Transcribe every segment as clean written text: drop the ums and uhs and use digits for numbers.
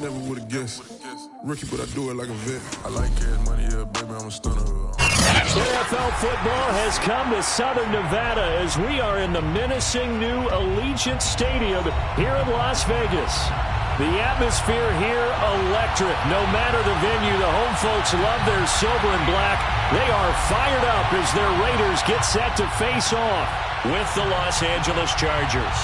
never would've guessed. Rookie, but I do it like a vet. I like cash money, yeah, baby, I'm a stunner. NFL football has come to Southern Nevada as we are in the menacing new Allegiant Stadium here in Las Vegas. The atmosphere here, electric. No matter the venue, the home folks love their silver and black. They are fired up as their Raiders get set to face off with the Los Angeles Chargers.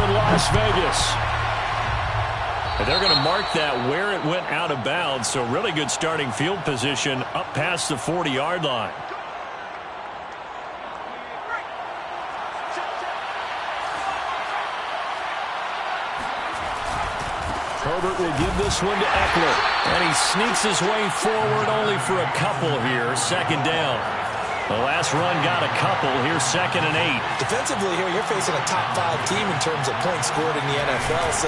Las Vegas. And they're going to mark that where it went out of bounds, so really good starting field position up past the 40-yard line. Herbert will give this one to Eckler, and he sneaks his way forward only for a couple here. Second down. The last run got a couple. Here's 2nd and 8. Defensively here, you're facing a top-5 team in terms of points scored in the NFL. So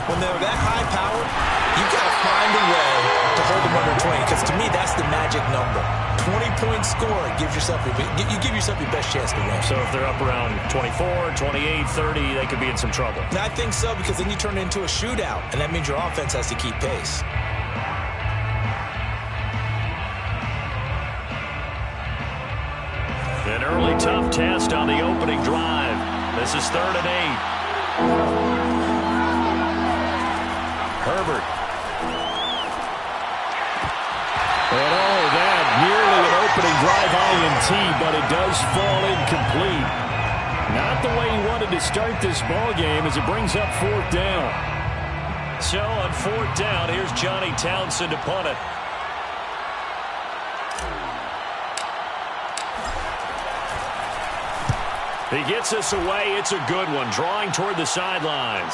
when they're that high-powered, you've got to find a way to hold them under 20. Because to me, that's the magic number. 20-point score gives yourself you give yourself your best chance to win. So if they're up around 24, 28, 30, they could be in some trouble. I think so, because then you turn it into a shootout, and that means your offense has to keep pace. An early tough test on the opening drive. This is 3rd and 8. Herbert. And that nearly an opening drive INT, but it does fall incomplete. Not the way he wanted to start this ball game as it brings up 4th down. So on 4th down, here's Johnny Townsend to punt it. He gets us away. It's a good one. Drawing toward the sidelines.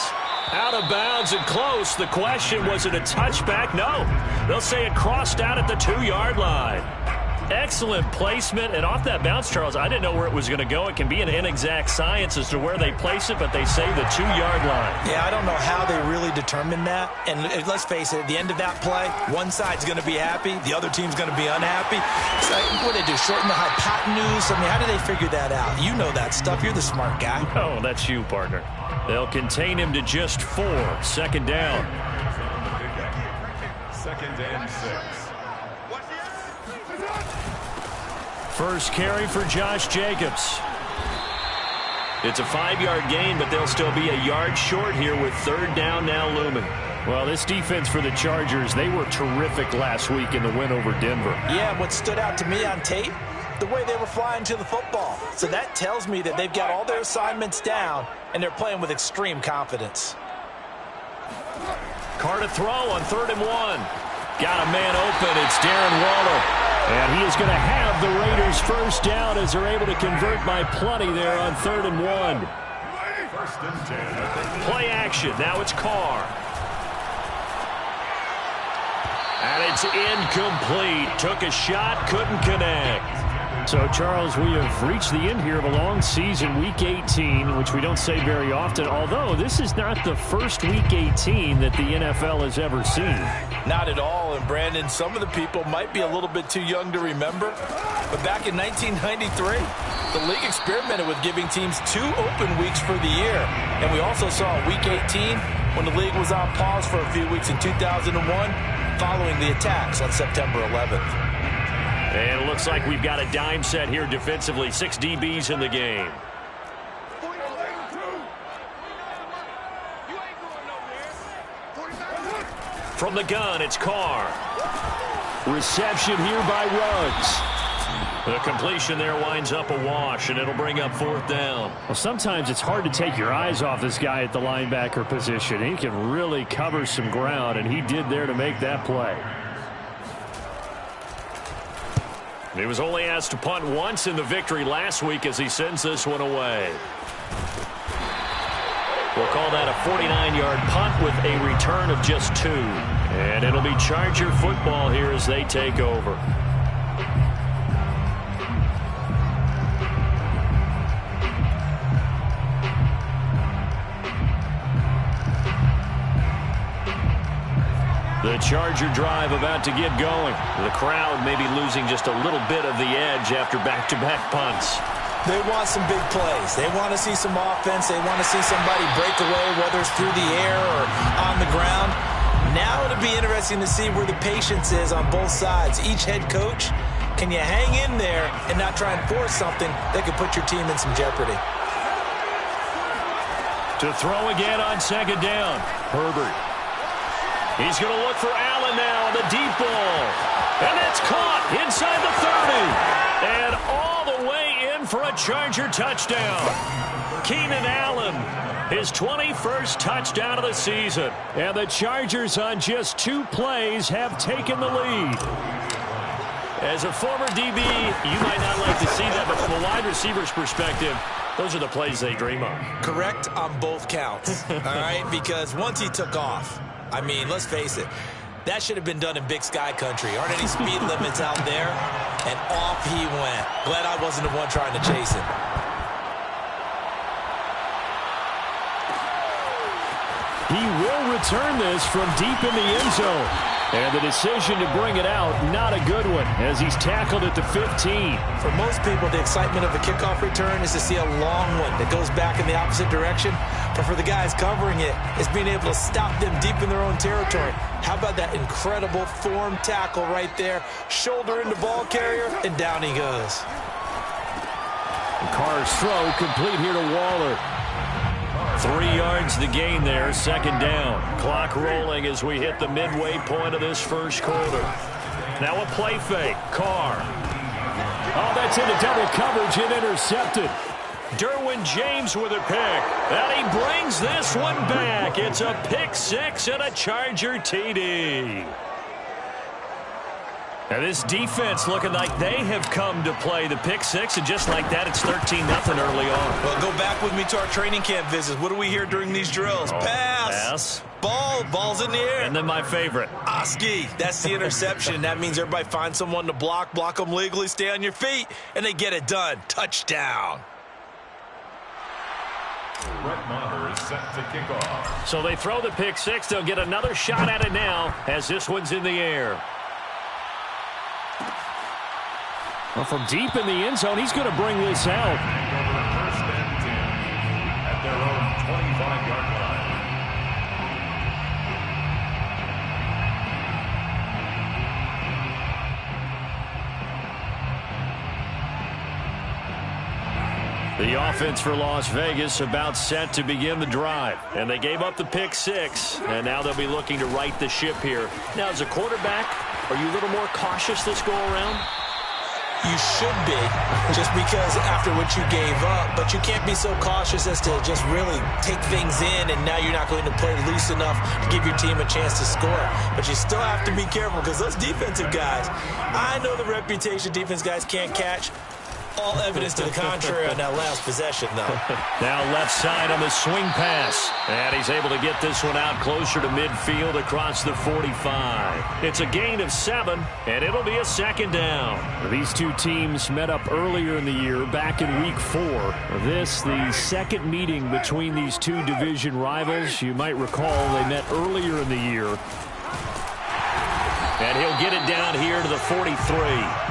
Out of bounds and close. The question, was it a touchback? No. They'll say it crossed out at the 2-yard line. Excellent placement. And off that bounce, Charles, I didn't know where it was going to go. It can be an inexact science as to where they place it, but they say the 2-yard line. Yeah, I don't know how they really determined that. And let's face it, at the end of that play, one side's going to be happy, the other team's going to be unhappy. So what do they do, shorten the hypotenuse? I mean, how do they figure that out? You know that stuff. You're the smart guy. Oh, that's you, partner. They'll contain him to just 4. 2nd down. 2nd and 6. First carry for Josh Jacobs. It's a 5-yard gain, but they'll still be a yard short here with 3rd down now looming. Well, this defense for the Chargers, they were terrific last week in the win over Denver. Yeah, what stood out to me on tape, the way they were flying to the football. So that tells me that they've got all their assignments down, and they're playing with extreme confidence. Carr to throw on 3rd and 1. Got a man open. It's Darren Waller. And he is going to have the Raiders first down as they're able to convert by plenty there on 3rd and 1. 1st and 10. Play action. Now it's Carr. And it's incomplete. Took a shot, couldn't connect. So, Charles, we have reached the end here of a long season, Week 18, which we don't say very often, although this is not the first Week 18 that the NFL has ever seen. Not at all, and Brandon, some of the people might be a little bit too young to remember, but back in 1993, the league experimented with giving teams 2 open weeks for the year, and we also saw Week 18 when the league was on pause for a few weeks in 2001 following the attacks on September 11th. And it looks like we've got a dime set here defensively. 6 DBs in the game. From the gun, it's Carr. Reception here by Ruggs. The completion there winds up a wash, and it'll bring up 4th down. Well, sometimes it's hard to take your eyes off this guy at the linebacker position. He can really cover some ground, and he did there to make that play. He was only asked to punt once in the victory last week as he sends this one away. We'll call that a 49-yard punt with a return of just 2. And it'll be Charger football here as they take over. The Charger drive about to get going. The crowd may be losing just a little bit of the edge after back-to-back punts. They want some big plays. They want to see some offense. They want to see somebody break away, whether it's through the air or on the ground. Now it'll be interesting to see where the patience is on both sides. Each head coach, can you hang in there and not try and force something that could put your team in some jeopardy? To throw again on second down. Herbert. He's going to look for Allen now on the deep ball. And it's caught inside the 30. And all the way in for a Charger touchdown. Keenan Allen, his 21st touchdown of the season. And the Chargers on just 2 plays have taken the lead. As a former DB, you might not like to see that, but from a wide receiver's perspective, those are the plays they dream of. Correct on both counts, all right? Because once he took off, I mean, let's face it, that should have been done in Big Sky country. Aren't any speed limits out there? And off he went. Glad I wasn't the one trying to chase him. He will return this from deep in the end zone. And the decision to bring it out, not a good one, as he's tackled at the 15. For most people, the excitement of a kickoff return is to see a long one that goes back in the opposite direction. But for the guys covering it, it's being able to stop them deep in their own territory. How about that incredible form tackle right there? Shoulder into ball carrier, and down he goes. Carr's throw complete here to Waller. 3 yards to gain there, second down. Clock rolling as we hit the midway point of this first quarter. Now a play fake. Carr. Oh, that's into double coverage and intercepted. Derwin James with a pick. And he brings this one back. It's a pick 6 and a Charger TD. And this defense looking like they have come to play the pick 6, and just like that, it's 13-0 early on. Well, go back with me to our training camp visits. What do we hear during these drills? Pass. Ball's in the air. And then my favorite. Oski, that's the interception. That means everybody find someone to block them legally, stay on your feet, and they get it done. Touchdown. Brett Maher is set to kick off. So they throw the pick 6. They'll get another shot at it now as this one's in the air. Well, from deep in the end zone, he's going to bring this out. First and 10 at their own 25-yard line. The offense for Las Vegas about set to begin the drive. And they gave up the pick 6, and now they'll be looking to right the ship here. Now, as a quarterback, are you a little more cautious this go around? You should be, just because after what you gave up. But you can't be so cautious as to just really take things in, and now you're not going to play loose enough to give your team a chance to score. But you still have to be careful, because those defensive guys, I know the reputation defense guys can't catch. All evidence to the contrary on that last possession, though. Now left side on the swing pass. And he's able to get this one out closer to midfield across the 45. It's a gain of 7, and it'll be a second down. These two teams met up earlier in the year, back in week 4. This, the second meeting between these two division rivals. You might recall they met earlier in the year. And he'll get it down here to the 43.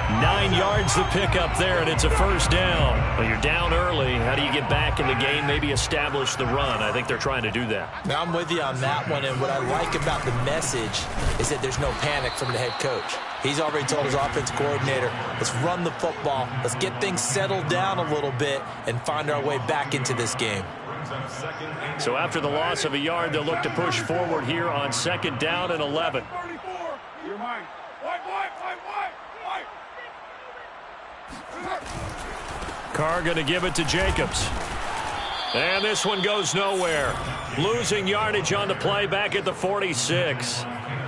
9 yards to pick up there, and it's a first down. Well, you're down early. How do you get back in the game, maybe establish the run? I think they're trying to do that. Now, I'm with you on that one, and what I like about the message is that there's no panic from the head coach. He's already told his offense coordinator, let's run the football, let's get things settled down a little bit and find our way back into this game. So after the loss of a yard, they'll look to push forward here on second down and 11. Carr going to give it to Jacobs. And this one goes nowhere. Losing yardage on the play back at the 46.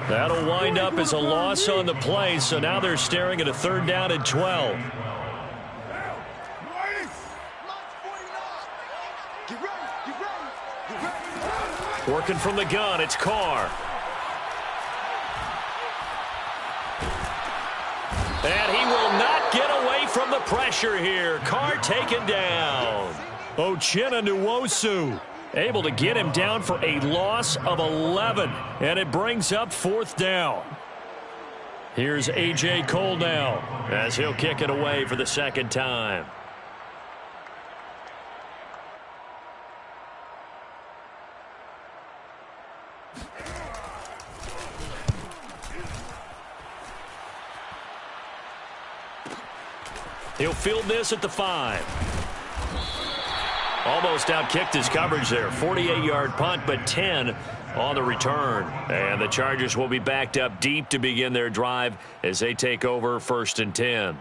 That'll wind up as a loss on the play, so now they're staring at a third down and 12. Working from the gun, it's Carr. And he will not get away from the pressure here. Carr taken down. Uchenna Nwosu Able to get him down for a loss of 11. And it brings up 4th down. Here's A.J. Cole now as he'll kick it away for the 2nd time. He'll field this at the 5. Almost outkicked his coverage there. 48-yard punt, but 10 on the return. And the Chargers will be backed up deep to begin their drive as they take over 1st and 10.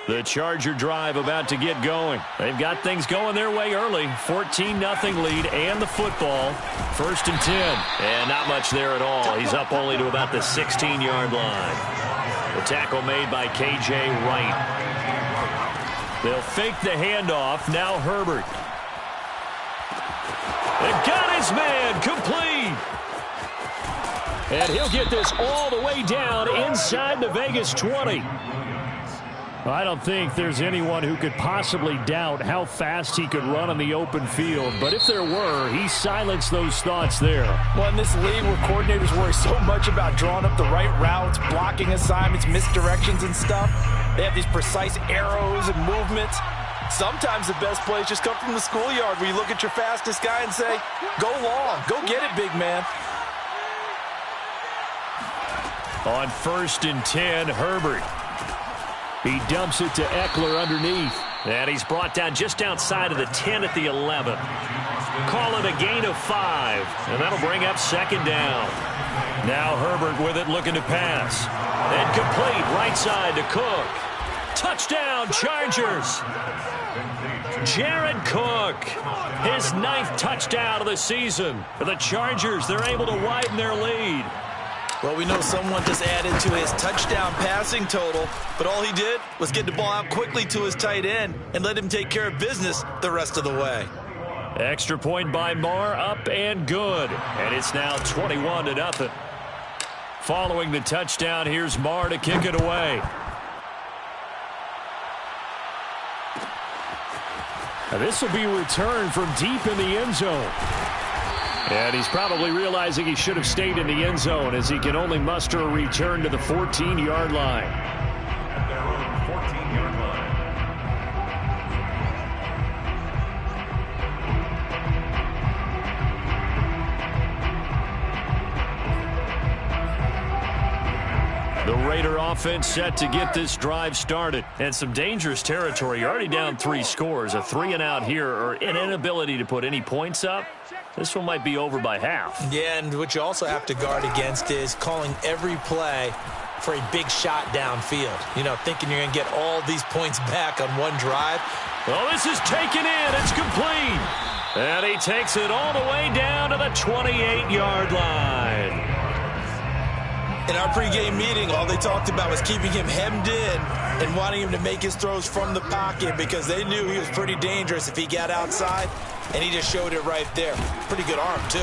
The Charger drive about to get going. They've got things going their way early. 14-0 lead and the football. 1st and 10. And not much there at all. He's up only to about the 16-yard line. The tackle made by K.J. Wright. They'll fake the handoff. Now Herbert. And got his man complete. And he'll get this all the way down inside the Vegas 20. I don't think there's anyone who could possibly doubt how fast he could run on the open field. But if there were, he silenced those thoughts there. Well, in this league where coordinators worry so much about drawing up the right routes, blocking assignments, misdirections and stuff, they have these precise arrows and movements. Sometimes the best plays just come from the schoolyard where you look at your fastest guy and say, go long, go get it, big man. On 1st and 10, Herbert. He dumps it to Eckler underneath. And he's brought down just outside of the 10 at the 11. Call it a gain of 5. And that'll bring up 2nd down. Now Herbert with it, looking to pass. And complete right side to Cook. Touchdown, Chargers. Jared Cook, his 9th touchdown of the season. For the Chargers, they're able to widen their lead. Well, we know someone just added to his touchdown passing total, but all he did was get the ball out quickly to his tight end and let him take care of business the rest of the way. Extra point by Marr, up and good. And it's now 21-0. Following the touchdown, here's Marr to kick it away. Now this will be returned from deep in the end zone. And he's probably realizing he should have stayed in the end zone as he can only muster a return to the 14-yard line. At their own 14-yard line. The Raider offense set to get this drive started. And some dangerous territory. You're already down 3 scores. A 3-and-out here or an inability to put any points up. This one might be over by half. Yeah, and what you also have to guard against is calling every play for a big shot downfield. You know, thinking you're going to get all these points back on one drive. Well, this is taken in. It's complete. And he takes it all the way down to the 28-yard line. In our pregame meeting, all they talked about was keeping him hemmed in and wanting him to make his throws from the pocket because they knew he was pretty dangerous if he got outside, and he just showed it right there. Pretty good arm, too.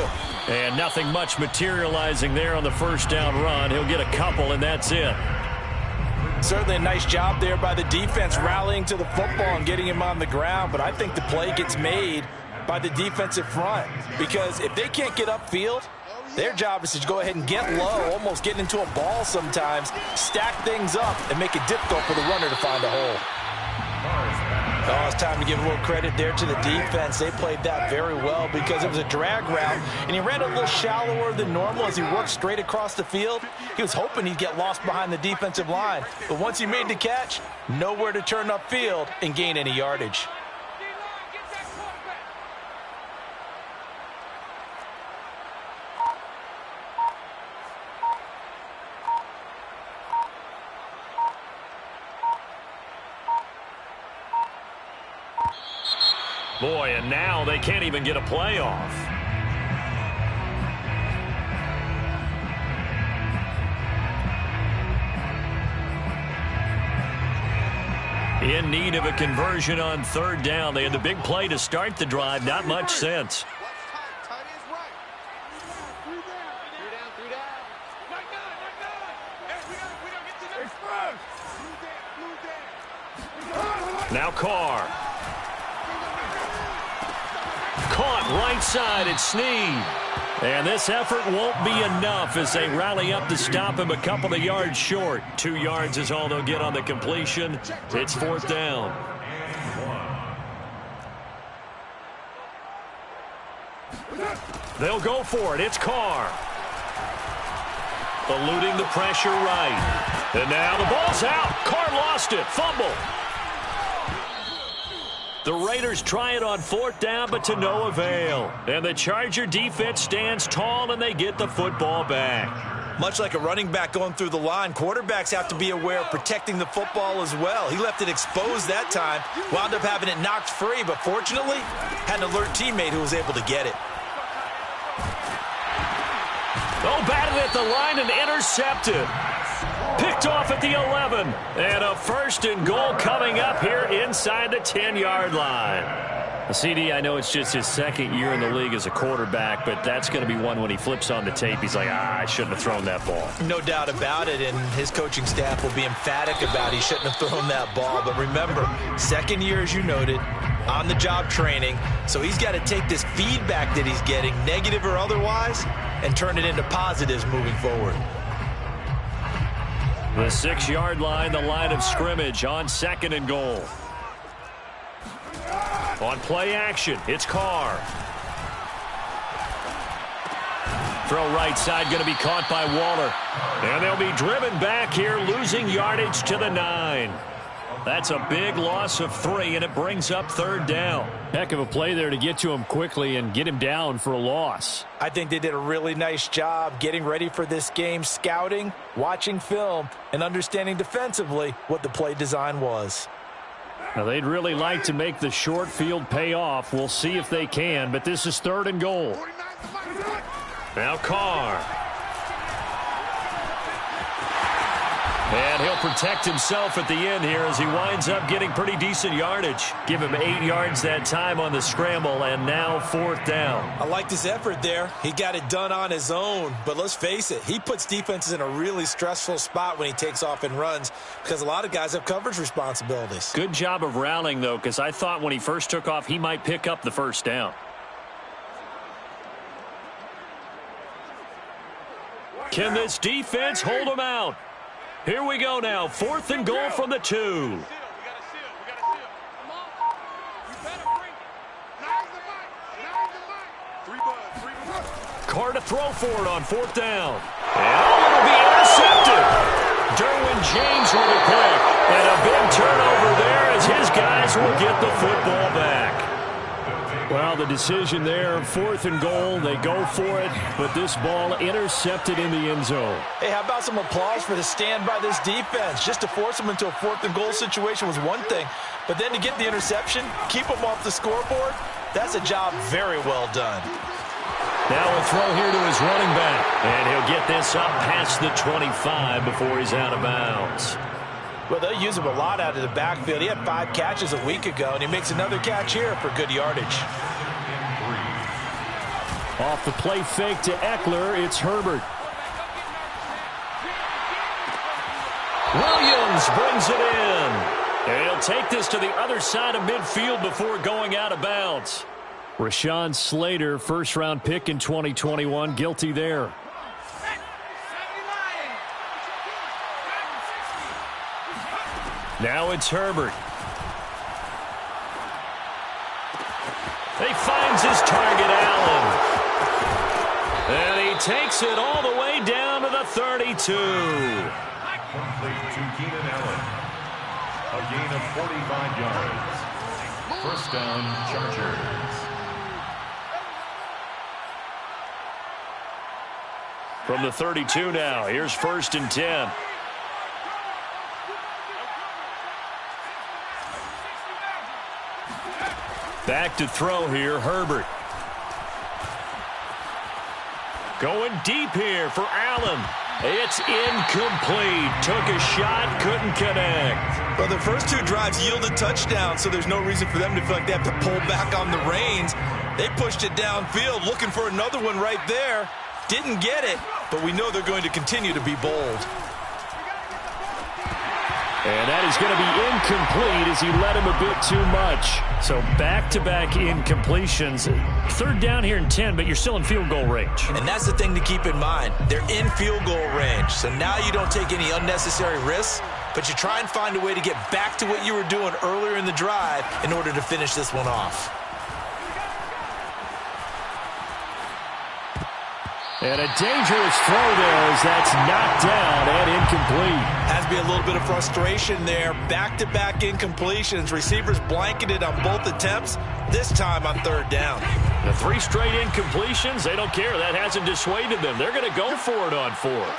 And nothing much materializing there on the 1st down run. He'll get a couple, and that's it. Certainly a nice job there by the defense rallying to the football and getting him on the ground, but I think the play gets made by the defensive front because if they can't get upfield, their job is to go ahead and get low, almost get into a ball sometimes, stack things up, and make it difficult for the runner to find a hole. Oh, it's time to give a little credit there to the defense. They played that very well because it was a drag route, and he ran a little shallower than normal as he worked straight across the field. He was hoping he'd get lost behind the defensive line, but once he made the catch, nowhere to turn upfield and gain any yardage. Boy, and now they can't even get a playoff. In need of a conversion on 3rd down. They had the big play to start the drive. Not much sense. Now Carr. Caught right side at Snead. And this effort won't be enough as they rally up to stop him a couple of yards short. 2 yards is all they'll get on the completion. It's 4th down. They'll go for it. It's Carr. Eluding the pressure right. And now the ball's out. Carr lost it. Fumble. The Raiders try it on 4th down, but to no avail. And the Charger defense stands tall, and they get the football back. Much like a running back going through the line, quarterbacks have to be aware of protecting the football as well. He left it exposed that time, wound up having it knocked free, but fortunately, had an alert teammate who was able to get it. Oh, batted at the line and intercepted. Picked off at the 11. And a 1st and goal coming up here inside the 10-yard line. CD, I know it's just his 2nd year in the league as a quarterback, but that's going to be one when he flips on the tape. He's like, I shouldn't have thrown that ball. No doubt about it, and his coaching staff will be emphatic about he shouldn't have thrown that ball. But remember, 2nd year, as you noted, on-the-job training. So he's got to take this feedback that he's getting, negative or otherwise, and turn it into positives moving forward. The 6-yard line, the line of scrimmage on 2nd and goal. On play action, it's Carr. Throw right side, going to be caught by Waller. And they'll be driven back here, losing yardage to the 9. That's a big loss of 3, and it brings up 3rd down. Heck of a play there to get to him quickly and get him down for a loss. I think they did a really nice job getting ready for this game, scouting, watching film, and understanding defensively what the play design was. Now, they'd really like to make the short field pay off. We'll see if they can, but this is 3rd and goal. Now Carr. And he'll protect himself at the end here as he winds up getting pretty decent yardage. Give him 8 yards that time on the scramble, and now 4th down. I like this effort there. He got it done on his own, but let's face it, he puts defenses in a really stressful spot when he takes off and runs because a lot of guys have coverage responsibilities. Good job of rallying, though, because I thought when he first took off, he might pick up the 1st down. Can this defense hold him out? Here we go now. 4th and goal from the 2. Carr to throw for it on 4th down. And it'll be intercepted. Derwin James with a pick. And a big turnover there as his guys will get the football back. Well, the decision there, 4th and goal, they go for it, but this ball intercepted in the end zone. Hey, how about some applause for the stand by this defense? Just to force them into a 4th and goal situation was one thing, but then to get the interception, keep them off the scoreboard, that's a job very well done. Now a throw here to his running back, and he'll get this up past the 25 before he's out of bounds. Well, they'll use him a lot out of the backfield. He had 5 catches a week ago, and he makes another catch here for good yardage. Off the play fake to Eckler, it's Herbert. Williams brings it in. And he'll take this to the other side of midfield before going out of bounds. Rashawn Slater, first-round pick in 2021, guilty there. Now it's Herbert. He finds his target, Allen. And he takes it all the way down to the 32. Complete to Keenan Allen. A gain of 45 yards. 1st down, Chargers. From the 32 now, here's 1st and 10. Back to throw here, Herbert. Going deep here for Allen. It's incomplete. Took a shot, couldn't connect. Well, the first 2 drives yielded touchdowns, so there's no reason for them to feel like they have to pull back on the reins. They pushed it downfield, looking for another one right there. Didn't get it, but we know they're going to continue to be bold. And that is going to be incomplete as he led him a bit too much. So back-to-back incompletions. Third down here and 10, but you're still in field goal range. And that's the thing to keep in mind. They're in field goal range. So now you don't take any unnecessary risks, but you try and find a way to get back to what you were doing earlier in the drive in order to finish this one off. And a dangerous throw there as that's knocked down and incomplete. Has to be a little bit of frustration there. Back-to-back incompletions. Receivers blanketed on both attempts, this time on third down. The 3 straight incompletions, they don't care. That hasn't dissuaded them. They're going to go for it on 4th.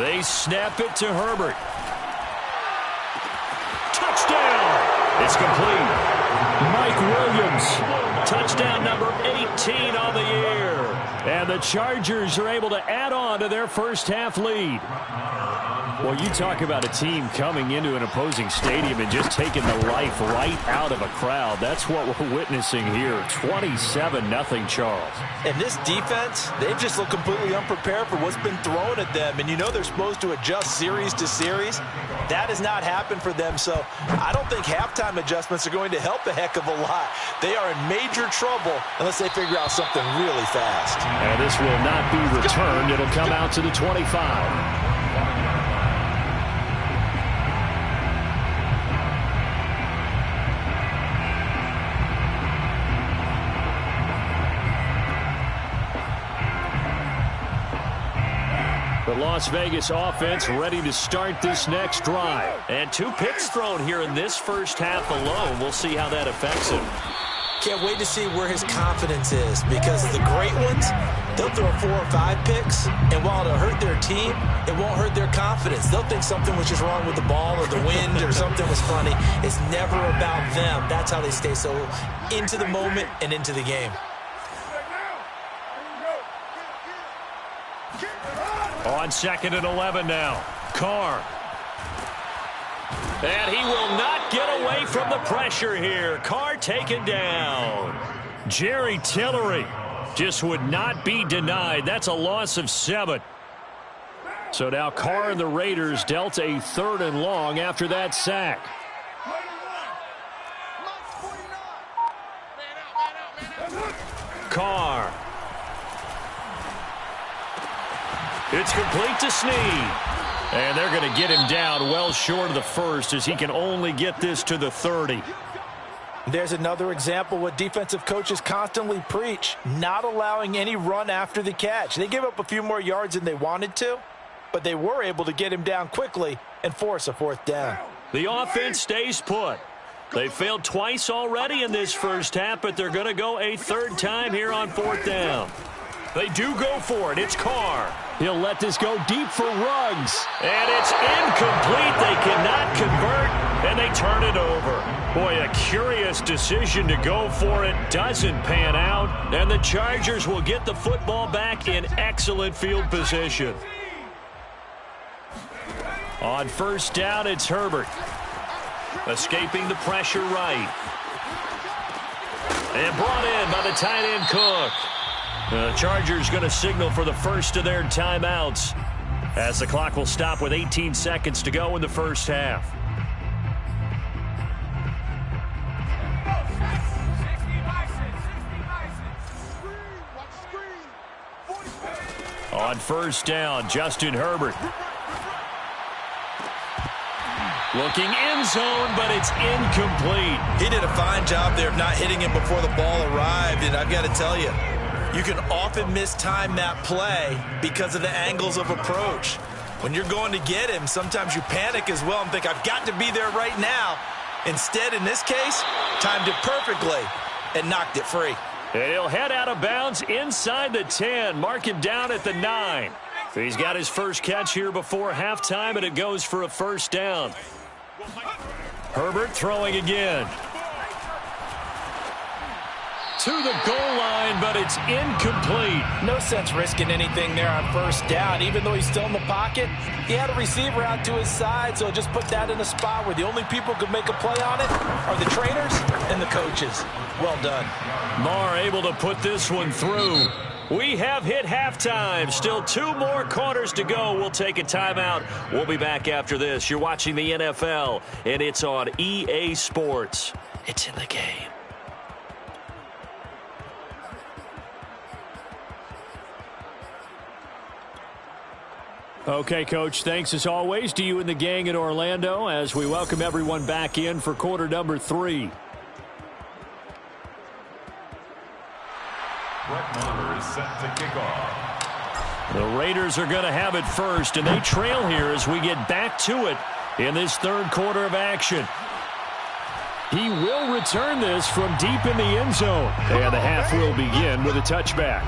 They snap it to Herbert. Touchdown! It's complete. Mike Williams, touchdown number 18 on the year. And the Chargers are able to add on to their first half lead. Well, you talk about a team coming into an opposing stadium and just taking the life right out of a crowd. That's what we're witnessing here. 27-0 Charles. And this defense, they've just looked completely unprepared for what's been thrown at them. And you know they're supposed to adjust series to series. That has not happened for them. So I don't think halftime adjustments are going to help a heck of a lot. They are in major trouble unless they figure out something really fast. And this will not be returned. It'll come out to the 25. The Las Vegas offense ready to start this next drive. And 2 picks thrown here in this first half alone. We'll see how that affects him. Can't wait to see where his confidence is, because the great ones, they'll throw 4 or 5 picks, and while it'll hurt their team, it won't hurt their confidence. They'll think something was just wrong with the ball or the wind or something was funny. It's never about them. That's how they stay so into the moment and into the game. On 2nd and 11 now. Carr. And he will not get away from the pressure here. Carr taken down. Jerry Tillery just would not be denied. That's a loss of 7. So now Carr and the Raiders dealt a 3rd and long after that sack. Carr. It's complete to Snead. And they're going to get him down well short of the first as he can only get this to the 30. There's another example what defensive coaches constantly preach, not allowing any run after the catch. They gave up a few more yards than they wanted to, but they were able to get him down quickly and force a 4th down. The offense stays put. They failed twice already in this first half, but they're going to go a 3rd time here on 4th down. They do go for it. It's Carr. He'll let this go deep for Ruggs. And it's incomplete. They cannot convert, and they turn it over. Boy, a curious decision to go for it. Doesn't pan out, and the Chargers will get the football back in excellent field position. On 1st down, it's Herbert. Escaping the pressure right. And brought in by the tight end Cook. The Chargers going to signal for the first of their timeouts as the clock will stop with 18 seconds to go in the first half. On 1st down, Justin Herbert. Looking end zone, but it's incomplete. He did a fine job there of not hitting him before the ball arrived, and I've got to tell you, you can often mistime that play because of the angles of approach. When you're going to get him, sometimes you panic as well and think, I've got to be there right now. Instead, in this case, timed it perfectly and knocked it free. And he'll head out of bounds inside the 10. Mark him down at the 9. He's got his first catch here before halftime, and it goes for a 1st down. Herbert throwing again. to the goal line, but it's incomplete. No sense risking anything there on first down. Even though he's still in the pocket, he had a receiver out to his side, so just put that in a spot where the only people who could make a play on it are the trainers and the coaches. Well done. Marr able to put this one through. We have hit halftime. Still 2 more quarters to go. We'll take a timeout. We'll be back after this. You're watching the NFL, and it's on EA Sports. It's in the game. Okay, Coach, thanks as always to you and the gang in Orlando as we welcome everyone back in for quarter number 3. Brett Maher is set to kick off. The Raiders are going to have it first, and they trail here as we get back to it in this third quarter of action. He will return this from deep in the end zone, and the half will begin with a touchback.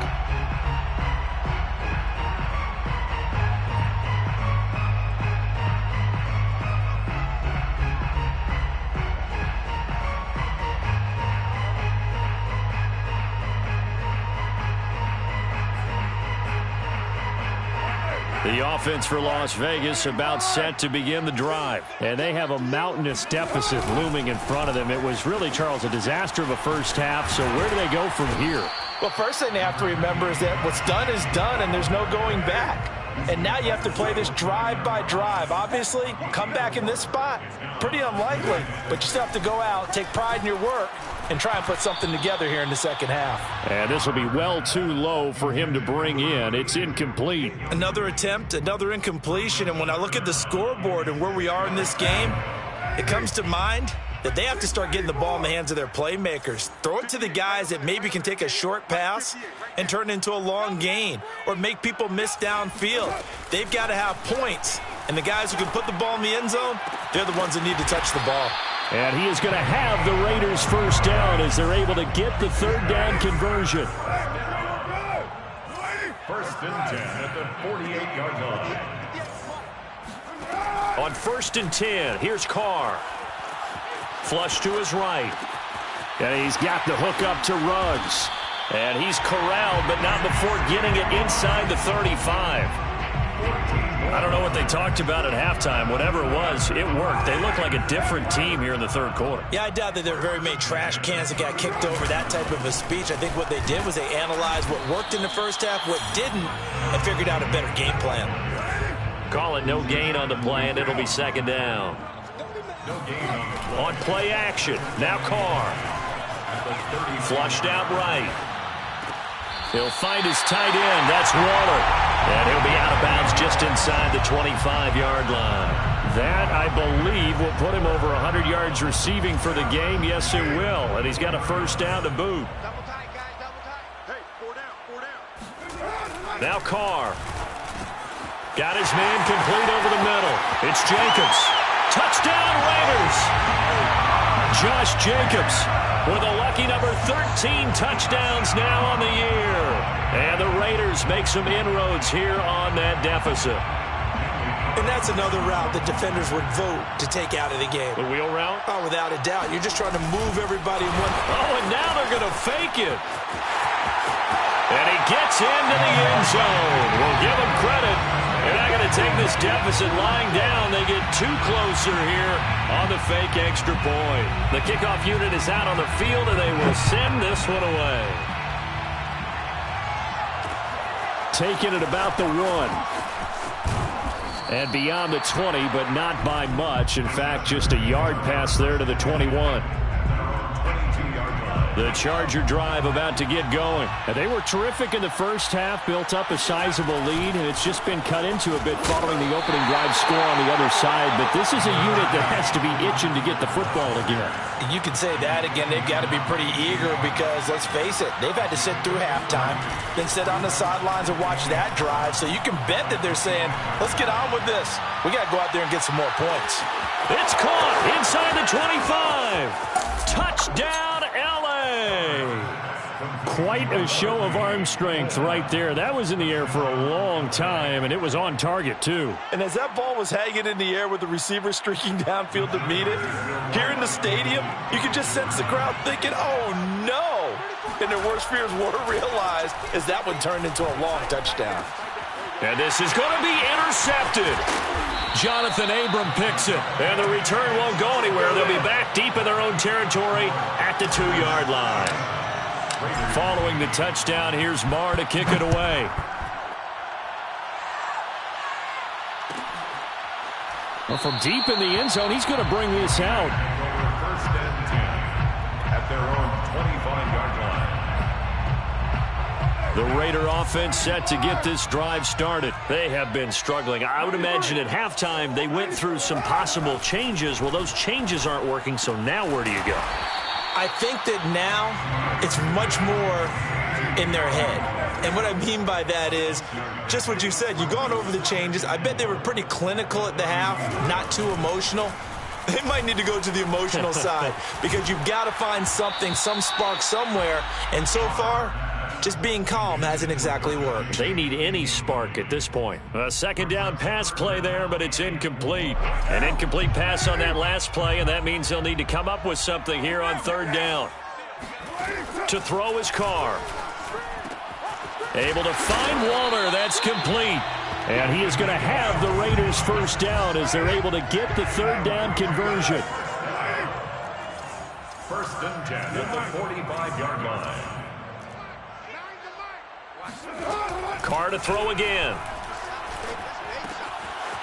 The offense for Las Vegas about set to begin the drive. And they have a mountainous deficit looming in front of them. It was really, Charles, a disaster of a first half. So where do they go from here? Well, first thing they have to remember is that what's done is done, and there's no going back. And now you have to play this drive by drive. Obviously, come back in this spot, pretty unlikely. But you still have to go out, take pride in your work, and try and put something together here in the second half. And this will be well too low for him to bring in. It's incomplete. Another attempt, another incompletion. And when I look at the scoreboard and where we are in this game, it comes to mind that they have to start getting the ball in the hands of their playmakers. Throw it to the guys that maybe can take a short pass and turn it into a long gain or make people miss downfield. They've got to have points. And the guys who can put the ball in the end zone, they're the ones that need to touch the ball. And he is going to have the Raiders first down as they're able to get the third down conversion. First and 10 at the 48-yard line. On first and 10, here's Carr. Flush to his right. And he's got the hook up to Ruggs. And he's corralled, but not before getting it inside the 35. I don't know what they talked about at halftime. Whatever it was, it worked. They look like a different team here in the third quarter. Yeah, I doubt that there are very many trash cans that got kicked over, that type of a speech. I think what they did was they analyzed what worked in the first half, what didn't, and figured out a better game plan. Call it no gain on the play, and it'll be second down. No gain on the play. On play action, now Carr. Flushed out right. He'll find his tight end. That's Waller. And he'll be out of bounds just inside the 25-yard line. That, I believe, will put him over 100 yards receiving for the game. Yes, it will. And he's got a first down to boot. Now Carr. Got his man complete over the middle. It's Jacobs. Touchdown, Raiders. Josh Jacobs with a lucky number 13 touchdowns now on the year. And the Raiders make some inroads here on that deficit. And that's another route that defenders would vote to take out of the game. The wheel route? Oh, without a doubt. You're just trying to move everybody in one. Oh, and now they're going to fake it. And he gets into the end zone. We'll give him credit. They're not going to take this deficit lying down. They get too closer here on the fake extra point. The kickoff unit is out on the field, and they will send this one away. Taking it about the 1. And beyond the 20, but not by much. In fact, just a yard pass there to the 21. The Charger drive about to get going. And they were terrific in the first half, built up a sizable lead, and it's just been cut into a bit following the opening drive score on the other side. But this is a unit that has to be itching to get the football again. You can say that again. They've got to be pretty eager because, let's face it, they've had to sit through halftime, then sit on the sidelines and watch that drive. So you can bet that they're saying, let's get on with this. We got to go out there and get some more points. It's caught inside the 25. Touchdown, quite a show of arm strength right there. That was in the air for a long time, and it was on target, too. And as that ball was hanging in the air with the receiver streaking downfield to meet it, here in the stadium, you could just sense the crowd thinking, oh, no. and their worst fears were realized as that one turned into a long touchdown. And this is going to be intercepted. Jonathan Abram picks it, and the return won't go anywhere. They'll be back deep in their own territory at the 2-yard line. Following the touchdown, here's Marr to kick it away. Well, from deep in the end zone, he's going to bring this out. First and 10 at their own 25-yard line. The Raider offense set to get this drive started. They have been struggling. I would imagine at halftime they went through some possible changes. Well, those changes aren't working, so now where do you go? I think that now it's much more in their head. And what I mean by that is just what you said. You've gone over the changes. I bet they were pretty clinical at the half, not too emotional. They might need to go to the emotional side because you've got to find something, some spark somewhere. And so far, just being calm hasn't exactly worked. They need any spark at this point. A second down pass play there, but it's incomplete. An incomplete pass on that last play, and that means they'll need to come up with something here on third down. To throw his Carr. Able to find Waller. That's complete. And he is going to have the Raiders first down as they're able to get the third down conversion. First and 10 at the 45-yard line. Carr to throw again.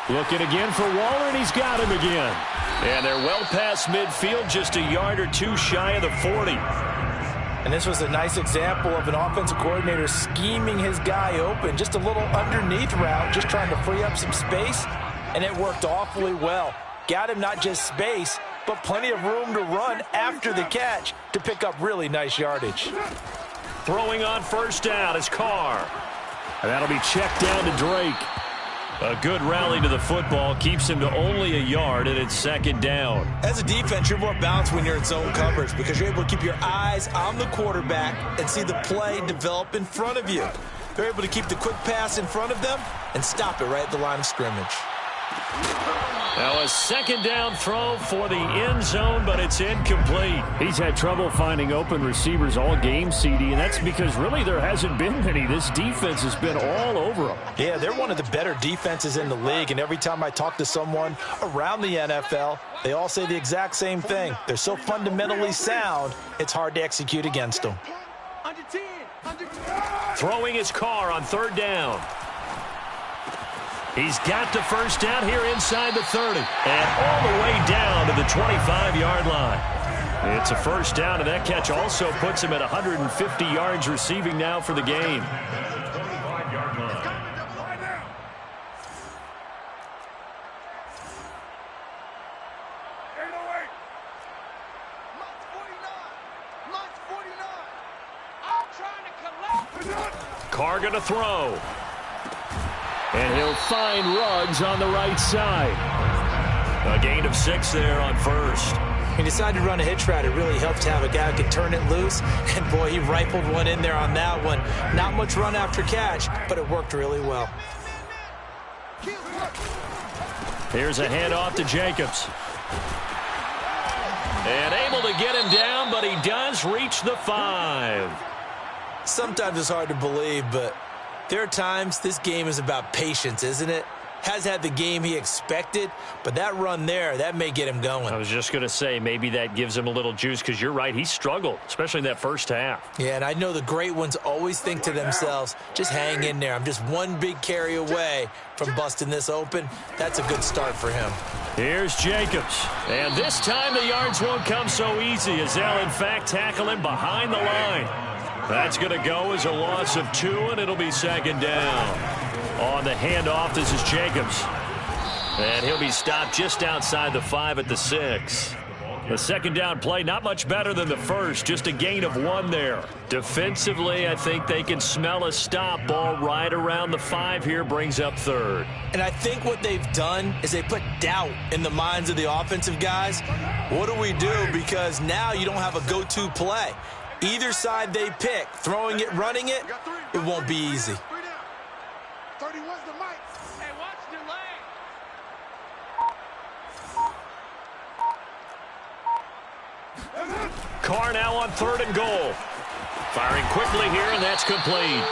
Looking again for Waller, and he's got him again. And they're well past midfield, just a yard or two shy of the 40. And this was a nice example of an offensive coordinator scheming his guy open. Just a little underneath route, just trying to free up some space. And it worked awfully well. Got him not just space, but plenty of room to run after the catch to pick up really nice yardage. Throwing on first down is Carr. And that'll be checked down to Drake. A good rally to the football keeps him to only a yard, and it's second down. As a defense, you're more balanced when you're in zone coverage because you're able to keep your eyes on the quarterback and see the play develop in front of you. They're able to keep the quick pass in front of them and stop it right at the line of scrimmage. Now a second down throw for the end zone, but it's incomplete. He's had trouble finding open receivers all game, CD, and that's because really there hasn't been many. This defense has been all over them. Yeah, they're one of the better defenses in the league, and every time I talk to someone around the NFL, they all say the exact same thing. They're so fundamentally sound, it's hard to execute against them. Throwing his Carr on third down. He's got the first down here inside the 30. And all the way down to the 25-yard line. It's a first down, and that catch also puts him at 150 yards receiving now for the game. 25-yard line. Carr going to throw. And he'll find Ruggs on the right side. A gain of 6 there on first. He decided to run a hitch route. It really helped to have a guy who could turn it loose. And, boy, he rifled one in there on that one. Not much run after catch, but it worked really well. Here's a handoff to Jacobs. And able to get him down, but he does reach the 5. Sometimes it's hard to believe, but there are times this game is about patience, isn't it? Has had the game he expected, but that run there, that may get him going. I was just going to say, maybe that gives him a little juice, because you're right, he struggled, especially in that first half. Yeah, and I know the great ones always think to themselves, just hang in there. I'm just one big carry away from busting this open. That's a good start for him. Here's Jacobs. And this time the yards won't come so easy, as they'll, in fact, tackle him behind the line. That's going to go as a loss of 2, and it'll be second down. On the handoff, this is Jacobs. And he'll be stopped just outside the 5 at the 6. The second down play, not much better than the first, just a gain of 1 there. Defensively, I think they can smell a stop. Ball right around the 5 here, brings up third. And I think what they've done is they put doubt in the minds of the offensive guys. What do we do? Because now you don't have a go-to play. Either side they pick, throwing it, running it, it won't be easy. 31's the mic. Hey, watch the lane. Carr now on 3rd and goal. Firing quickly here, and that's complete.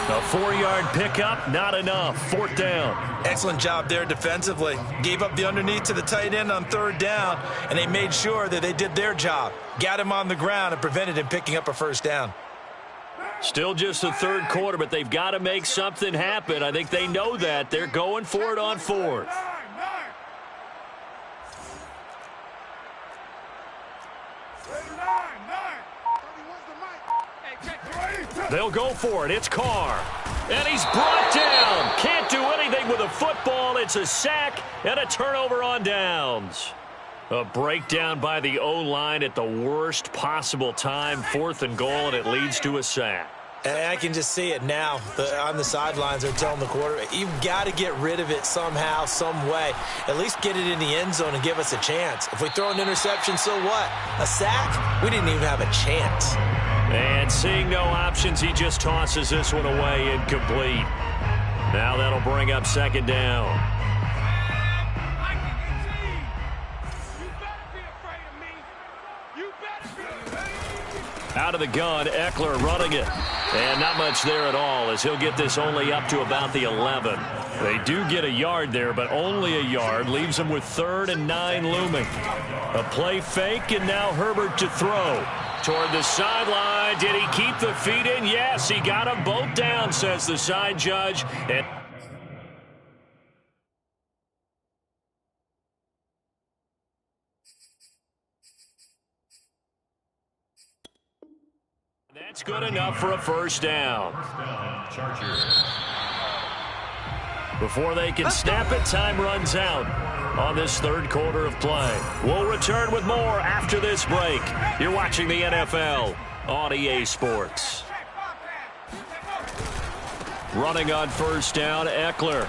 A 4-yard pickup, not enough. 4th down. Excellent job there defensively. Gave up the underneath to the tight end on 3rd down, and they made sure that they did their job. Got him on the ground and prevented him picking up a 1st down. Still just the 3rd quarter, but they've got to make something happen. I think they know that. They're going for it on 4th. They'll go for it. It's Carr. And he's brought down. Can't do anything with a football. It's a sack and a turnover on downs. A breakdown by the O-line at the worst possible time. 4th and goal, and it leads to a sack. And I can just see it now. On the sidelines, they're telling the quarterback, you've got to get rid of it somehow, some way. At least get it in the end zone and give us a chance. If we throw an interception, so what? A sack? We didn't even have a chance. And seeing no options, he just tosses this one away, incomplete. Now that'll bring up 2nd down. Out of the gun, Eckler running it. And not much there at all, as he'll get this only up to about the 11. They do get a yard there, but only a yard. Leaves them with 3rd and 9 looming. A play fake, and now Herbert to throw. Toward the sideline. Did he keep the feet in? Yes, he got them both down, says the side judge. And that's good enough for a 1st down. Before they can snap it, time runs out on this 3rd quarter of play. We'll return with more after this break. You're watching the NFL on EA Sports. Running on 1st down, Eckler.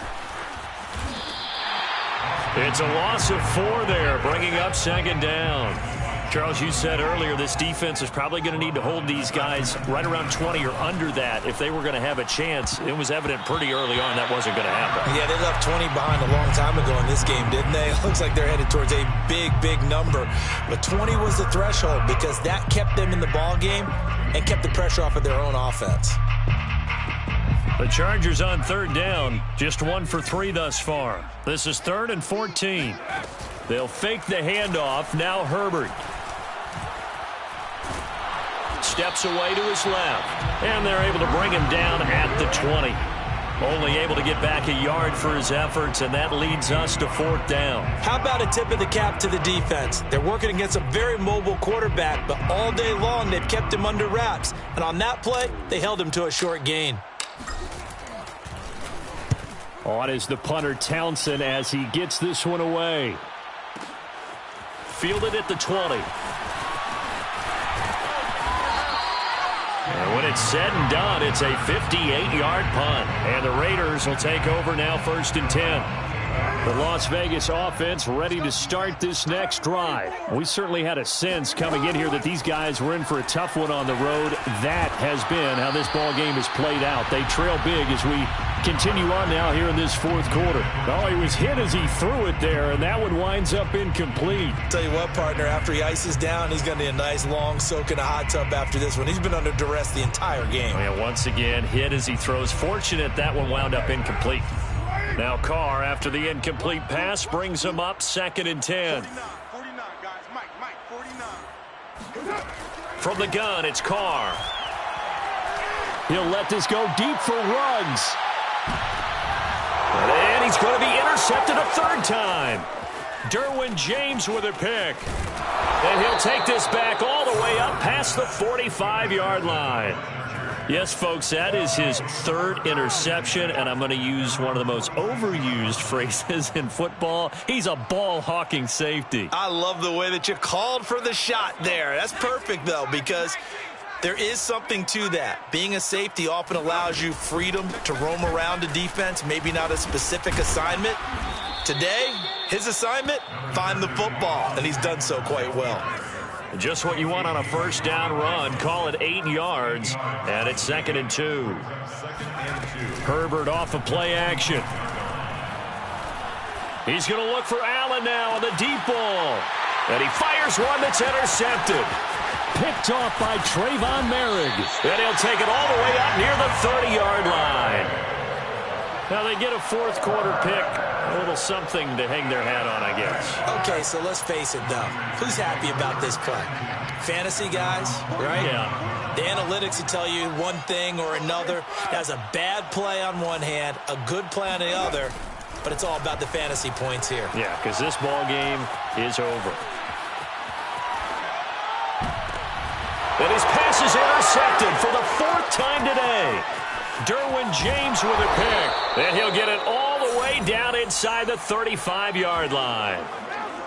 It's a loss of 4 there, bringing up 2nd down. Charles, you said earlier this defense is probably going to need to hold these guys right around 20 or under that if they were going to have a chance. It was evident pretty early on that wasn't going to happen. Yeah, they left 20 behind a long time ago in this game, didn't they? It looks like they're headed towards a big, big number. But 20 was the threshold because that kept them in the ball game and kept the pressure off of their own offense. The Chargers on 3rd down, just 1 for 3 thus far. This is 3rd and 14. They'll fake the handoff. Now Herbert steps away to his left, and they're able to bring him down at the 20. Only able to get back a yard for his efforts, and that leads us to 4th down. How about a tip of the cap to the defense? They're working against a very mobile quarterback, but all day long they've kept him under wraps. And on that play, they held him to a short gain. On is the punter Townsend as he gets this one away. Fielded at the 20. And when it's said and done, it's a 58-yard punt. And the Raiders will take over now 1st and 10. The Las Vegas offense ready to start this next drive. We certainly had a sense coming in here that these guys were in for a tough one on the road. That has been how this ball game has played out. They trail big as we continue on now here in this 4th quarter. Oh, he was hit as he threw it there, and that one winds up incomplete. Tell you what, partner, after he ices down, he's going to need a nice long soak in a hot tub after this one. He's been under duress the entire game. And once again, hit as he throws. Fortunate that one wound up incomplete. Now Carr, after the incomplete pass, brings him up 2nd and 10. 49, guys. Mike, 49. From the gun, it's Carr. He'll let this go deep for Ruggs. And he's going to be intercepted a 3rd time. Derwin James with a pick. And he'll take this back all the way up past the 45-yard line. Yes, folks, that is his 3rd interception, and I'm going to use one of the most overused phrases in football. He's a ball-hawking safety. I love the way that you called for the shot there. That's perfect, though, because there is something to that. Being a safety often allows you freedom to roam around a defense, maybe not a specific assignment. Today, his assignment, find the football, and he's done so quite well. Just what you want on a 1st down run. Call it 8 yards, and it's 2nd and 2. Herbert off of play action. He's going to look for Allen now on the deep ball. And he fires one that's intercepted. picked off by Trayvon Merrick. And he'll take it all the way up near the 30-yard line. Now they get a fourth quarter pick. A little something to hang their hat on, I guess. Okay, so let's face it, though. Who's happy about this play? Fantasy guys, right? Yeah. The analytics will tell you one thing or another. That's a bad play on one hand, a good play on the other, but it's all about the fantasy points here. Yeah, because this ball game is over. And his pass is intercepted for the fourth time today. Derwin James with a pick. And he'll get it all the way down inside the 35-yard line.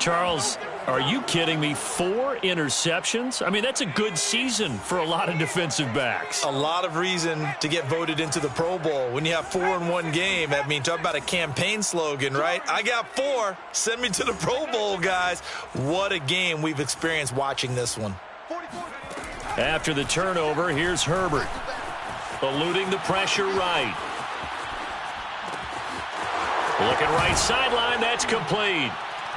Charles, are you kidding me? 4 interceptions? I mean, that's a good season for a lot of defensive backs. A lot of reason to get voted into the Pro Bowl. When you have 4 in one game, I mean, talk about a campaign slogan, right? I got 4. Send me to the Pro Bowl, guys. What a game we've experienced watching this one. After the turnover, here's Herbert. Eluding the pressure right. Looking right sideline, that's complete.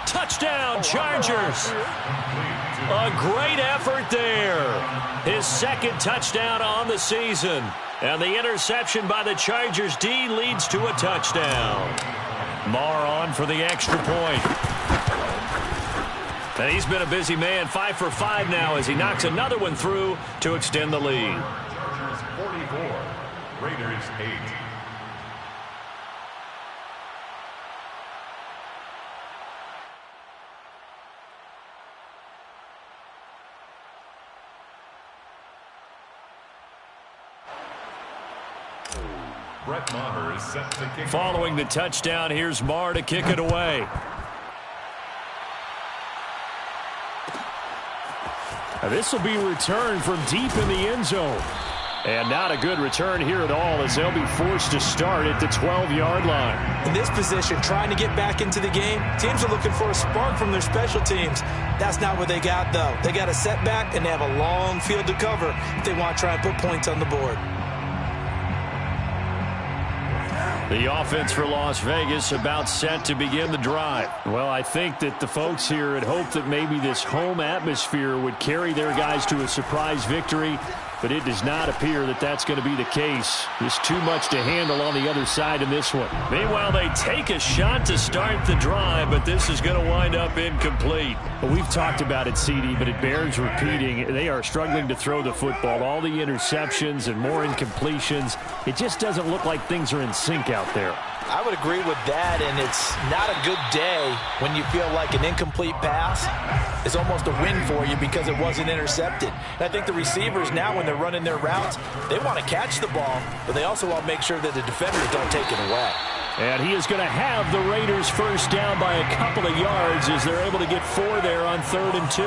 Touchdown, Chargers. A great effort there. His second touchdown on the season. And the interception by the Chargers D leads to a touchdown. Marr on for the extra point. And he's been a busy man, 5 for 5 now as he knocks another one through to extend the lead. 44, Raiders 8. Brett Maher is set to kick. Following the touchdown, here's Marr to kick it away. Now this will be returned from deep in the end zone. And not a good return here at all as they'll be forced to start at the 12-yard line. In this position, trying to get back into the game, teams are looking for a spark from their special teams. That's not what they got, though. They got a setback, and they have a long field to cover if they want to try and put points on the board. The offense for Las Vegas about set to begin the drive. Well, I think that the folks here had hoped that maybe this home atmosphere would carry their guys to a surprise victory, but it does not appear that that's going to be the case. There's too much to handle on the other side in this one. Meanwhile, they take a shot to start the drive, but this is going to wind up incomplete. Well, we've talked about it, CD, but it bears repeating. They are struggling to throw the football. All the interceptions and more incompletions. It just doesn't look like things are in sync out there. I would agree with that, and it's not a good day when you feel like an incomplete pass is almost a win for you because it wasn't intercepted. And I think the receivers now, when they're running their routes, they want to catch the ball, but they also want to make sure that the defenders don't take it away. And he is going to have the Raiders first down by a couple of yards as they're able to get 4 there on 3rd and 2.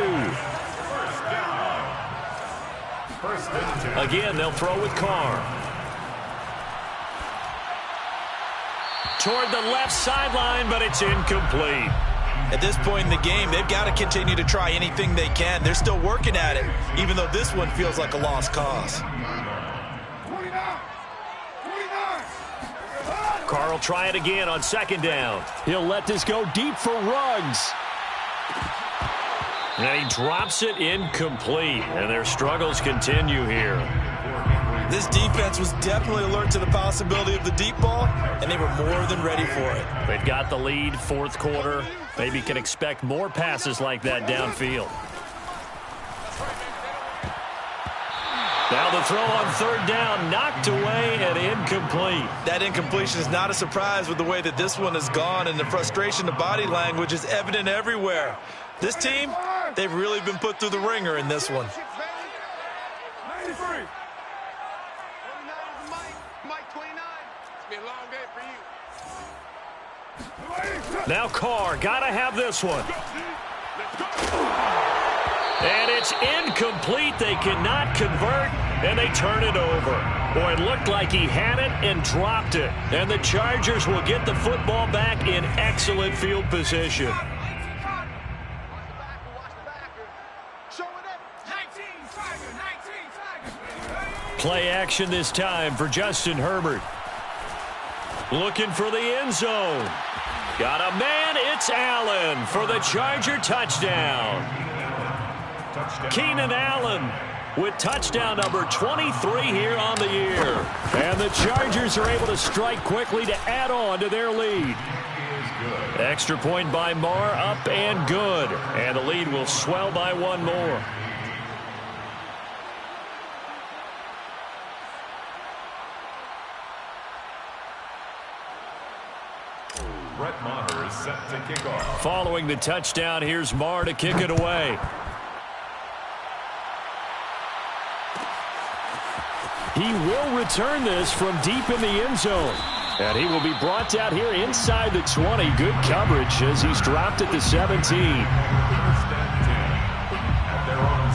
Again, they'll throw with Carr. Toward the left sideline, but it's incomplete. At this point in the game, they've got to continue to try anything they can. They're still working at it, even though this one feels like a lost cause. Carr will try it again on 2nd down. He'll let this go deep for Ruggs. And he drops it incomplete, and their struggles continue here. This defense was definitely alert to the possibility of the deep ball, and they were more than ready for it. They've got the lead, 4th quarter. Maybe can expect more passes like that downfield. Now the throw on 3rd down, knocked away and incomplete. That incompletion is not a surprise with the way that this one has gone, and the frustration, the body language is evident everywhere. This team, they've really been put through the ringer in this one. 93. Mike 29. It's been a long day for you. Now Carr, gotta have this one. And it's incomplete. They cannot convert, and they turn it over. Boy, it looked like he had it and dropped it. And the Chargers will get the football back in excellent field position. Play action this time for Justin Herbert. Looking for the end zone. Got a man, it's Allen for the Charger touchdown. Keenan Allen with touchdown number 23 here on the year. And the Chargers are able to strike quickly to add on to their lead. Extra point by Marr, up and good. And the lead will swell by one more. Brett Maher is set to kick off. Following the touchdown, here's Marr to kick it away. He will return this from deep in the end zone. And he will be brought out here inside the 20. Good coverage as he's dropped at the 17. First and 10 at their own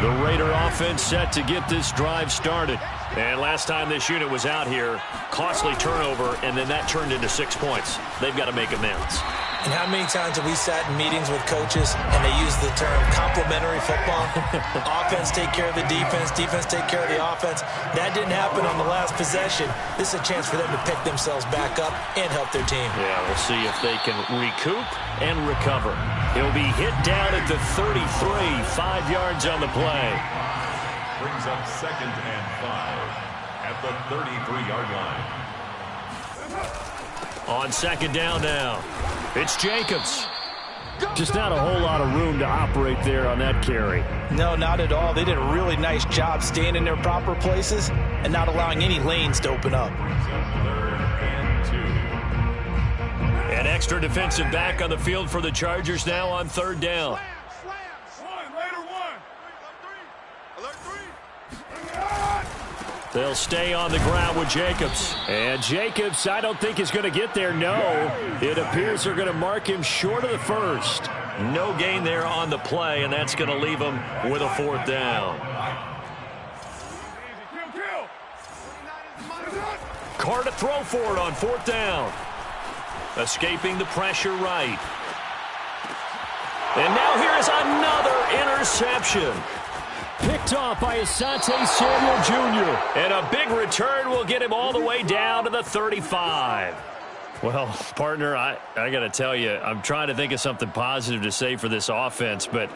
17. The Raider offense set to get this drive started. And last time this unit was out here, costly turnover, and then that turned into 6 points. They've got to make amends. And how many times have we sat in meetings with coaches and they use the term complementary football? Offense take care of the defense, defense take care of the offense. That didn't happen on the last possession. This is a chance for them to pick themselves back up and help their team. Yeah, we'll see if they can recoup and recover. He'll be hit down at the 33, 5 yards on the play. Brings up 2nd and 5 at the 33-yard line. On 2nd down now, it's Jacobs. Just not a whole lot of room to operate there on that carry. No, not at all. They did a really nice job staying in their proper places and not allowing any lanes to open up. 3rd and 2. An extra defensive back on the field for the Chargers now on 3rd down. They'll stay on the ground with Jacobs. And Jacobs, I don't think is going to get there. No, it appears they're going to mark him short of the first. No gain there on the play, and that's going to leave him with a 4th down. Carr to throw for it on 4th down. Escaping the pressure right. And now here is another interception. Picked off by Asante Samuel Jr. And a big return will get him all the way down to the 35. Well, partner, I got to tell you, I'm trying to think of something positive to say for this offense, but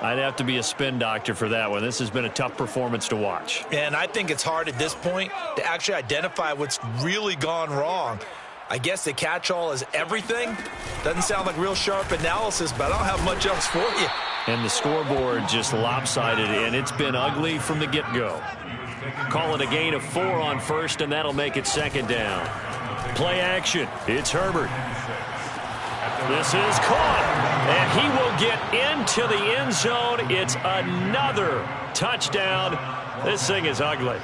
I'd have to be a spin doctor for that one. This has been a tough performance to watch. And I think it's hard at this point to actually identify what's really gone wrong. I guess the catch-all is everything. Doesn't sound like real sharp analysis, but I don't have much else for you. And the scoreboard just lopsided, and it's been ugly from the get-go. Call it a gain of 4 on 1st, and that'll make it 2nd down. Play action. It's Herbert. This is caught, and he will get into the end zone. It's another touchdown. This thing is ugly.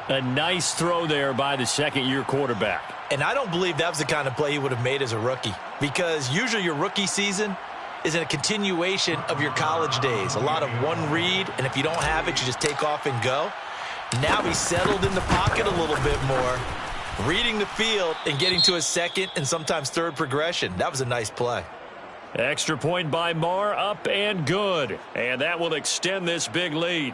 A nice throw there by the second-year quarterback. And I don't believe that was the kind of play he would have made as a rookie, because usually your rookie season is a continuation of your college days. A lot of one read, and if you don't have it, you just take off and go. Now he's settled in the pocket a little bit more, reading the field and getting to a 2nd and sometimes 3rd progression. That was a nice play. Extra point by Marr, up and good. And that will extend this big lead.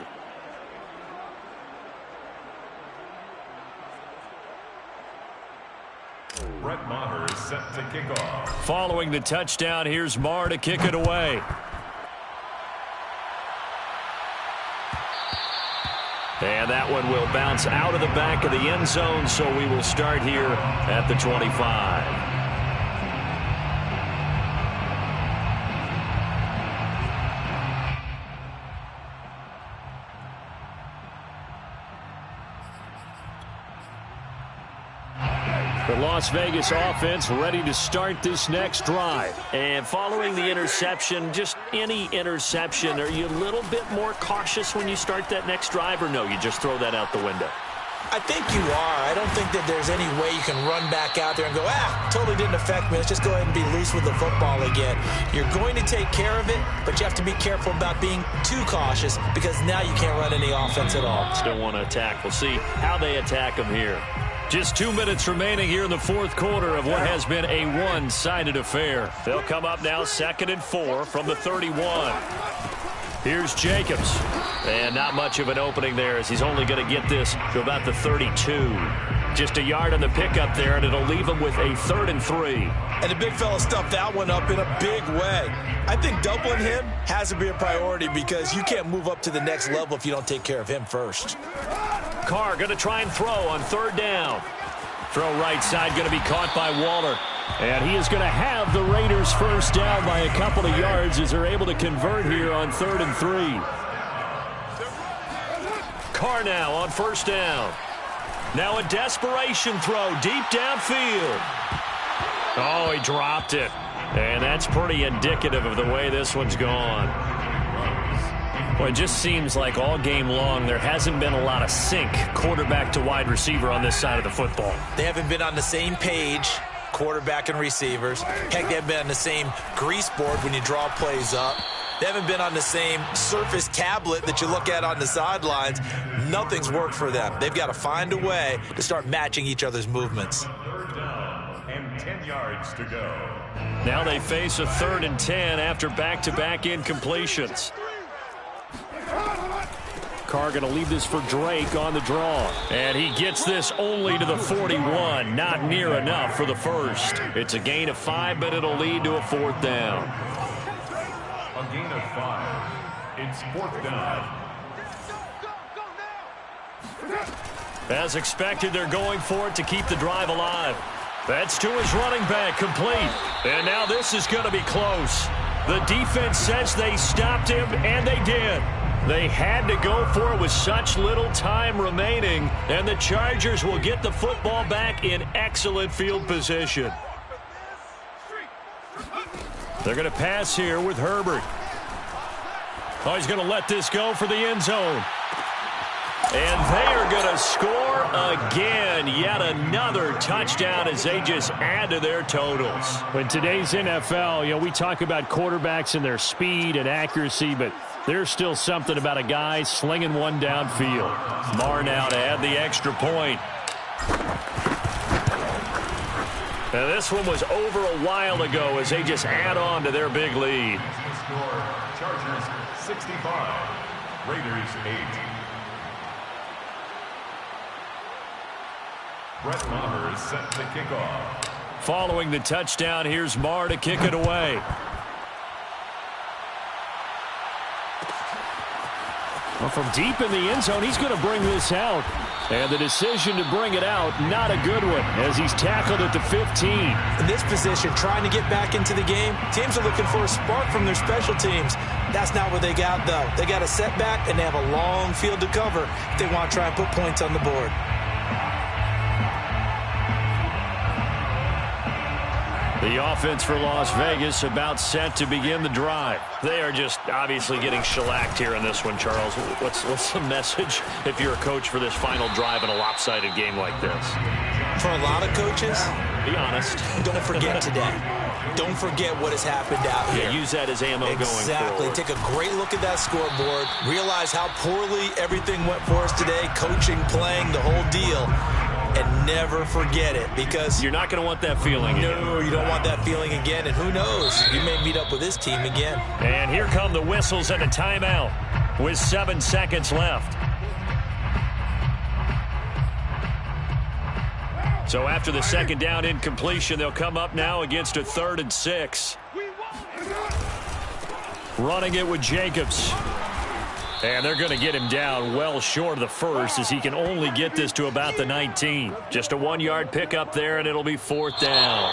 Brett Maher is set to kick off. Following the touchdown, here's Marr to kick it away. And that one will bounce out of the back of the end zone, so we will start here at the 25. The Las Vegas offense ready to start this next drive. And following the interception, just any interception, are you a little bit more cautious when you start that next drive, or no, you just throw that out the window? I think you are. I don't think that there's any way you can run back out there and go, totally didn't affect me. Let's just go ahead and be loose with the football again. You're going to take care of it, but you have to be careful about being too cautious, because now you can't run any offense at all. Still want to attack. We'll see how they attack them here. Just 2 minutes remaining here in the 4th quarter of what has been a one-sided affair. They'll come up now 2nd and 4 from the 31. Here's Jacobs. And not much of an opening there as he's only going to get this to about the 32. Just a yard on the pickup there, and it'll leave him with a 3rd and 3. And the big fella stuffed that one up in a big way. I think doubling him has to be a priority because you can't move up to the next level if you don't take care of him first. Carr going to try and throw on 3rd down. Throw right side going to be caught by Waller. And he is going to have the Raiders first down by a couple of yards as they're able to convert here on 3rd and 3. Carr now on 1st down. Now a desperation throw deep downfield. Oh, he dropped it. And that's pretty indicative of the way this one's gone. Well, it just seems like all game long there hasn't been a lot of sync quarterback to wide receiver on this side of the football. They haven't been on the same page, quarterback and receivers. Heck, they haven't been on the same grease board when you draw plays up. They haven't been on the same Surface tablet that you look at on the sidelines. Nothing's worked for them. They've got to find a way to start matching each other's movements. 3rd down and 10 yards to go. Now they face a 3rd and 10 after back-to-back incompletions. Carr going to leave this for Drake on the draw. And he gets this only to the 41. Not near enough for the first. It's a gain of 5, but it'll lead to a 4th down. A gain of 5. It's 4th down. As expected, they're going for it to keep the drive alive. That's to his running back, complete. And now this is going to be close. The defense says they stopped him, and they did. They had to go for it with such little time remaining, and the Chargers will get the football back in excellent field position. They're going to pass here with Herbert. Oh, he's going to let this go for the end zone. And they are going to score again. Yet another touchdown as they just add to their totals. In today's NFL, we talk about quarterbacks and their speed and accuracy, but there's still something about a guy slinging one downfield. Marr now to add the extra point. Now this one was over a while ago as they just add on to their big lead. Score, Chargers 65, Raiders 8. Brett Maher is set to kick off. Following the touchdown, here's Marr to kick it away. Well, from deep in the end zone, he's going to bring this out. And the decision to bring it out, not a good one, as he's tackled at the 15. In this position, trying to get back into the game, teams are looking for a spark from their special teams. That's not what they got, though. They got a setback, and they have a long field to cover if they want to try and put points on the board. The offense for Las Vegas about set to begin the drive. They are just obviously getting shellacked here in this one, Charles. What's the message if you're a coach for this final drive in a lopsided game like this? For a lot of coaches, be honest. Don't forget today. Don't forget what has happened out here. Yeah, use that as ammo going forward. Exactly. Take a great look at that scoreboard. Realize how poorly everything went for us today. Coaching, playing, the whole deal. And never forget it, because you're not going to want that feeling again. No, you don't want that feeling again. And who knows? You may meet up with this team again. And here come the whistles and a timeout with 7 seconds left. So after the second down incompletion, they'll come up now against a 3rd and 6. Running it with Jacobs. And they're going to get him down well short of the first as he can only get this to about the 19. Just a 1-yard pickup there, and it'll be 4th down.